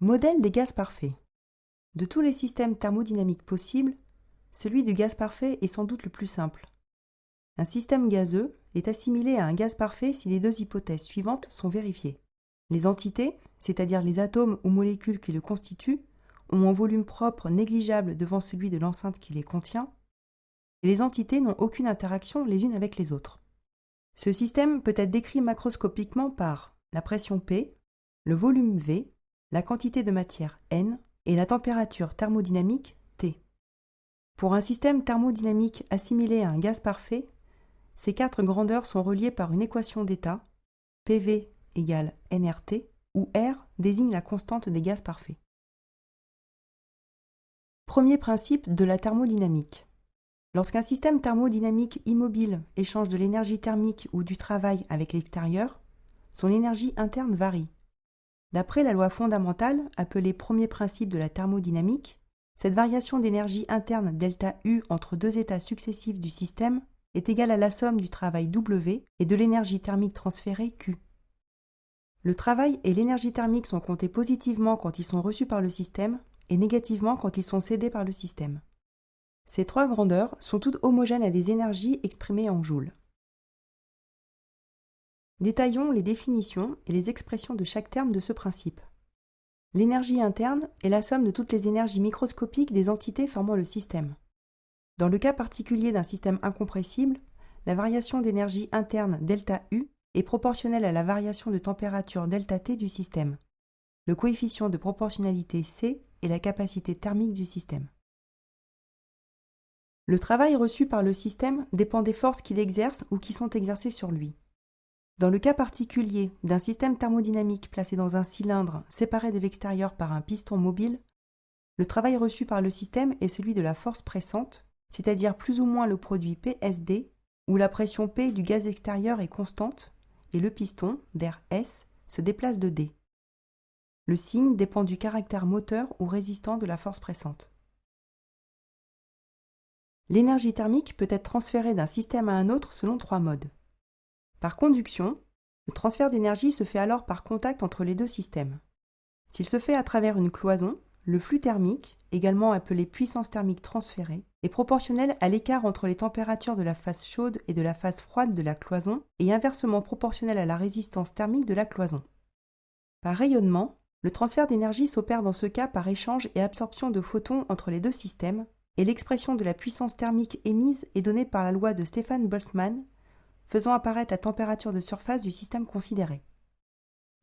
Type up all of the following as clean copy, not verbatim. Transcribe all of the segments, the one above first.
Modèle des gaz parfaits. De tous les systèmes thermodynamiques possibles, celui du gaz parfait est sans doute le plus simple. Un système gazeux est assimilé à un gaz parfait si les deux hypothèses suivantes sont vérifiées. Les entités, c'est-à-dire les atomes ou molécules qui le constituent, ont un volume propre négligeable devant celui de l'enceinte qui les contient, et les entités n'ont aucune interaction les unes avec les autres. Ce système peut être décrit macroscopiquement par la pression P, le volume V, la quantité de matière N et la température thermodynamique T. Pour un système thermodynamique assimilé à un gaz parfait, ces quatre grandeurs sont reliées par une équation d'état, PV égale nRT, où R désigne la constante des gaz parfaits. Premier principe de la thermodynamique. Lorsqu'un système thermodynamique immobile échange de l'énergie thermique ou du travail avec l'extérieur, son énergie interne varie. D'après la loi fondamentale, appelée premier principe de la thermodynamique, cette variation d'énergie interne ΔU entre deux états successifs du système est égale à la somme du travail W et de l'énergie thermique transférée Q. Le travail et l'énergie thermique sont comptés positivement quand ils sont reçus par le système et négativement quand ils sont cédés par le système. Ces trois grandeurs sont toutes homogènes à des énergies exprimées en joules. Détaillons les définitions et les expressions de chaque terme de ce principe. L'énergie interne est la somme de toutes les énergies microscopiques des entités formant le système. Dans le cas particulier d'un système incompressible, la variation d'énergie interne ΔU est proportionnelle à la variation de température ΔT du système. Le coefficient de proportionnalité C est la capacité thermique du système. Le travail reçu par le système dépend des forces qu'il exerce ou qui sont exercées sur lui. Dans le cas particulier d'un système thermodynamique placé dans un cylindre séparé de l'extérieur par un piston mobile, le travail reçu par le système est celui de la force pressante, c'est-à-dire plus ou moins le produit PSD, où la pression P du gaz extérieur est constante et le piston, d'air S, se déplace de D. Le signe dépend du caractère moteur ou résistant de la force pressante. L'énergie thermique peut être transférée d'un système à un autre selon trois modes. Par conduction, le transfert d'énergie se fait alors par contact entre les deux systèmes. S'il se fait à travers une cloison, le flux thermique, également appelé puissance thermique transférée, est proportionnel à l'écart entre les températures de la phase chaude et de la phase froide de la cloison et inversement proportionnel à la résistance thermique de la cloison. Par rayonnement, le transfert d'énergie s'opère dans ce cas par échange et absorption de photons entre les deux systèmes, et l'expression de la puissance thermique émise est donnée par la loi de Stefan Boltzmann, faisant apparaître la température de surface du système considéré.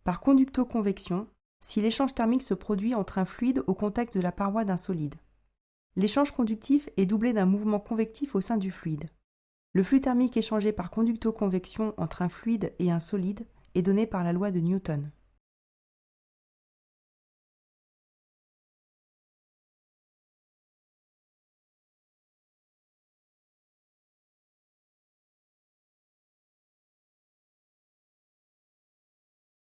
Par conducto-convection, si l'échange thermique se produit entre un fluide au contact de la paroi d'un solide. L'échange conductif est doublé d'un mouvement convectif au sein du fluide. Le flux thermique échangé par conducto-convection entre un fluide et un solide est donné par la loi de Newton.